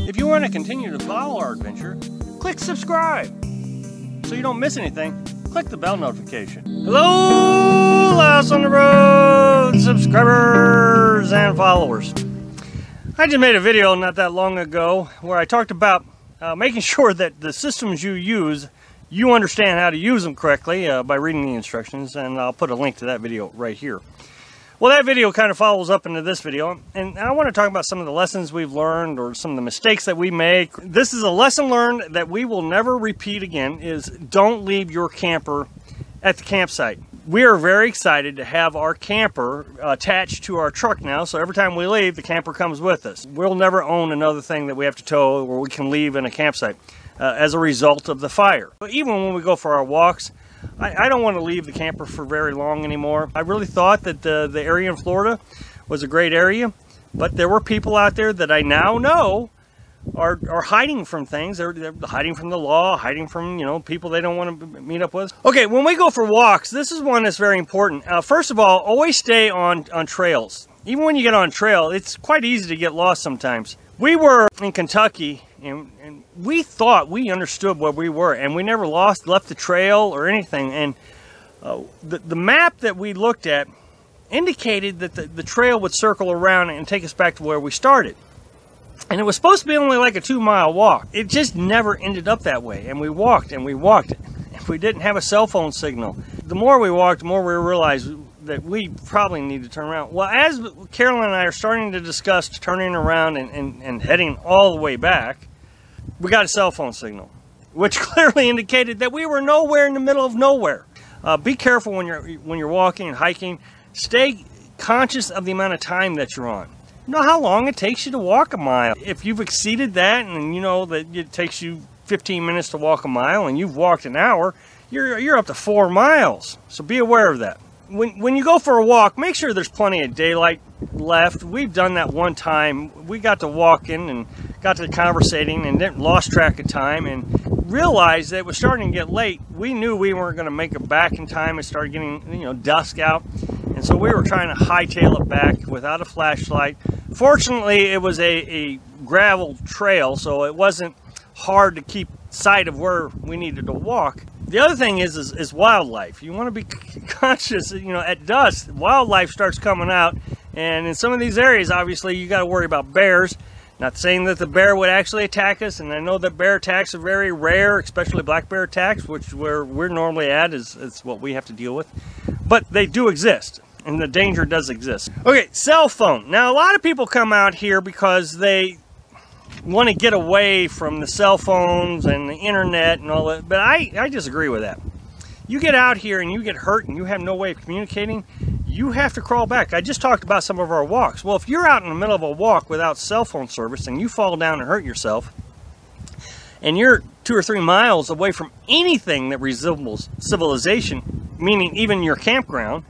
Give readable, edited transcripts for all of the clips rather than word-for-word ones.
If you want to continue to follow our adventure, click subscribe. So you don't miss anything, click the bell notification. Hello, Last on the Road subscribers and followers. I just made a video not that long ago where I talked about making sure that the systems you use, you understand how to use them correctly by reading the instructions, and I'll put a link to that video right here. Well, that video kind of follows up into this video, and I want to talk about some of the lessons we've learned or some of the mistakes that we make. This is a lesson learned that we will never repeat again, is don't leave your camper at the campsite. We are very excited to have our camper attached to our truck now, so every time we leave, the camper comes with us. We'll never own another thing that we have to tow or we can leave in a campsite as a result of the fire. But even when we go for our walks, I don't want to leave the camper for very long anymore. I really thought that the area in Florida was a great area, but there were people out there that I now know are hiding from things. They're hiding from the law, hiding from, people they don't want to meet up with. Okay, when we go for walks, this is one that's very important. First of all, always stay on trails. Even when you get on trail, it's quite easy to get lost sometimes. We were in Kentucky, and we thought we understood where we were, and we never left the trail or anything. And the map that we looked at indicated that the trail would circle around and take us back to where we started. And it was supposed to be only like a 2-mile walk. It just never ended up that way. And we walked and we walked. And we didn't have a cell phone signal. The more we walked, the more we realized that we probably need to turn around. Well, as Carolyn and I are starting to discuss turning around and heading all the way back, we got a cell phone signal, which clearly indicated that we were nowhere in the middle of nowhere. Be careful when you're walking and hiking. Stay conscious of the amount of time that you're on. You know how long it takes you to walk a mile. If you've exceeded that, and you know that it takes you 15 minutes to walk a mile, and you've walked an hour, you're up to 4 miles. So be aware of that. When you go for a walk, make sure there's plenty of daylight left. We've done that one time. We got to walking and got to conversating and then lost track of time and realized that it was starting to get late. We knew we weren't going to make it back in time. It started getting dusk out, and so we were trying to hightail it back without a flashlight. Fortunately, it was a gravel trail, so it wasn't hard to keep sight of where we needed to walk. The other thing is wildlife. You want to be conscious, at dusk, wildlife starts coming out, and in some of these areas, obviously, you got to worry about bears. Not saying that the bear would actually attack us, and I know that bear attacks are very rare, especially black bear attacks, which where we're normally at is what we have to deal with. But they do exist, and the danger does exist. Okay, cell phone. Now, a lot of people come out here because they want to get away from the cell phones and the internet and all that, but I disagree with that. You get out here and you get hurt and you have no way of communicating, you have to crawl back. I just talked about some of our walks. Well, if you're out in the middle of a walk without cell phone service and you fall down and hurt yourself, and you're 2 or 3 miles away from anything that resembles civilization, meaning even your campground,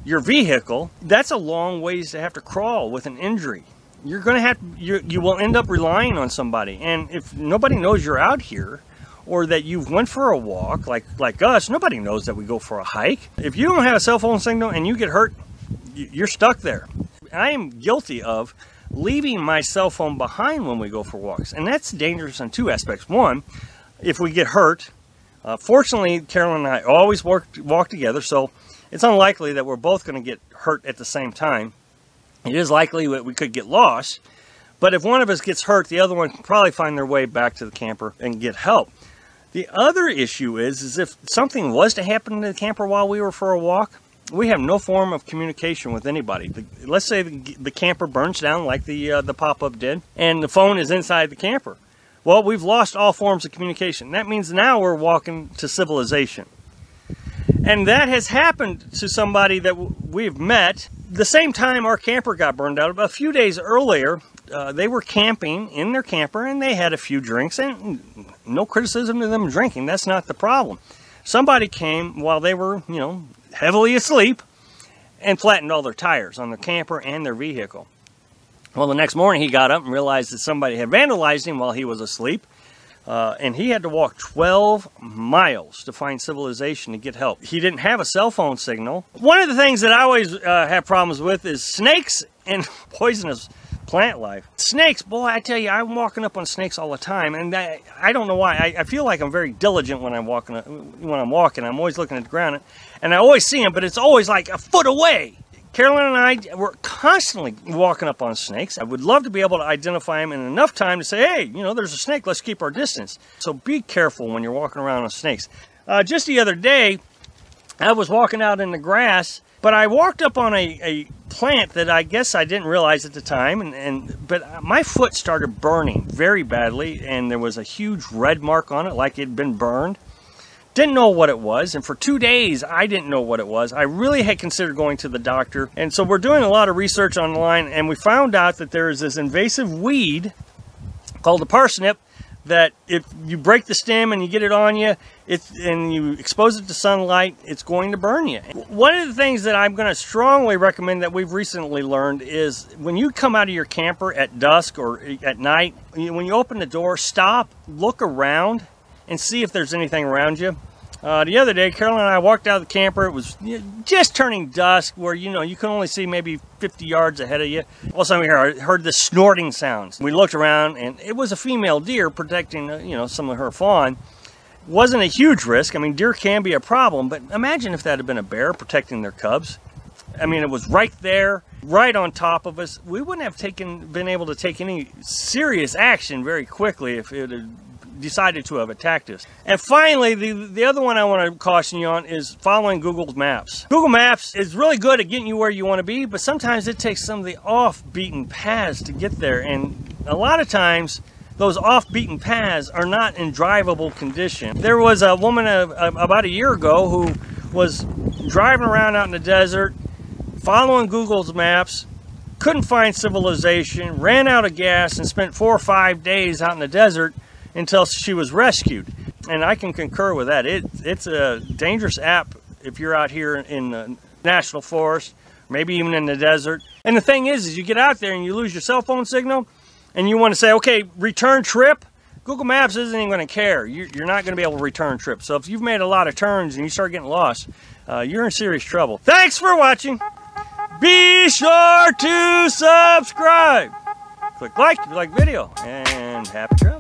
your vehicle, that's a long ways to have to crawl with an injury. You're going to have, you will end up relying on somebody. And if nobody knows you're out here, or that you've went for a walk, like us, nobody knows that we go for a hike. If you don't have a cell phone signal and you get hurt, you're stuck there. I am guilty of leaving my cell phone behind when we go for walks. And that's dangerous on 2 aspects. One, if we get hurt, fortunately, Carolyn and I always walk together, so it's unlikely that we're both going to get hurt at the same time. It is likely that we could get lost, but if one of us gets hurt, the other one can probably find their way back to the camper and get help. The other issue is if something was to happen to the camper while we were for a walk, we have no form of communication with anybody. Let's say the camper burns down like the pop-up did, and the phone is inside the camper. Well, we've lost all forms of communication. That means now we're walking to civilization. And that has happened to somebody that we've met. The same time our camper got burned out, a few days earlier, they were camping in their camper and they had a few drinks, and no criticism to them drinking. That's not the problem. Somebody came while they were, heavily asleep and flattened all their tires on their camper and their vehicle. Well, the next morning he got up and realized that somebody had vandalized him while he was asleep. And he had to walk 12 miles to find civilization to get help. He didn't have a cell phone signal. One of the things that I always have problems with is snakes and poisonous plant life. Snakes, boy, I tell you, I'm walking up on snakes all the time, and I don't know why. I feel like I'm very diligent when I'm walking. I'm always looking at the ground, and I always see them, but it's always like a foot away. Carolyn and I were constantly walking up on snakes. I would love to be able to identify them in enough time to say, hey, you know, there's a snake, let's keep our distance. So be careful when you're walking around on snakes. Just the other day, I was walking out in the grass, but I walked up on a plant that I guess I didn't realize at the time, but my foot started burning very badly, and there was a huge red mark on it like it had been burned. Didn't know what it was, and for 2 days I didn't know what it was. I really had considered going to the doctor, and so we're doing a lot of research online, and we found out that there is this invasive weed called the parsnip that if you break the stem and you get it on you, and you expose it to sunlight, it's going to burn you. One of the things that I'm going to strongly recommend that we've recently learned is when you come out of your camper at dusk or at night, when you open the door, stop, look around, and see if there's anything around you. The other day, Carolyn and I walked out of the camper. It was just turning dusk where, you know, you can only see maybe 50 yards ahead of you. All of a sudden, we heard the snorting sounds. We looked around, and it was a female deer protecting, you know, some of her fawn. Wasn't a huge risk. I mean, deer can be a problem, but imagine if that had been a bear protecting their cubs. I mean, it was right there, right on top of us. We wouldn't have been able to take any serious action very quickly if it had decided to have attacked us. And finally, the other one I want to caution you on is following Google Maps. Google Maps is really good at getting you where you want to be, but sometimes it takes some of the off-beaten paths to get there, and a lot of times those off-beaten paths are not in drivable condition. There was a woman about a year ago who was driving around out in the desert, following Google's Maps, couldn't find civilization, ran out of gas, and spent 4 or 5 days out in the desert until she was rescued. And I can concur with that. It's a dangerous app if you're out here in the national forest, maybe even in the desert. And the thing is you get out there and you lose your cell phone signal, and you want to say, okay, return trip, Google Maps isn't even going to care. You're not going to be able to return trip. So if you've made a lot of turns and you start getting lost, you're in serious trouble. Thanks for watching. Be sure to subscribe. Click like if you like the video, and happy trails.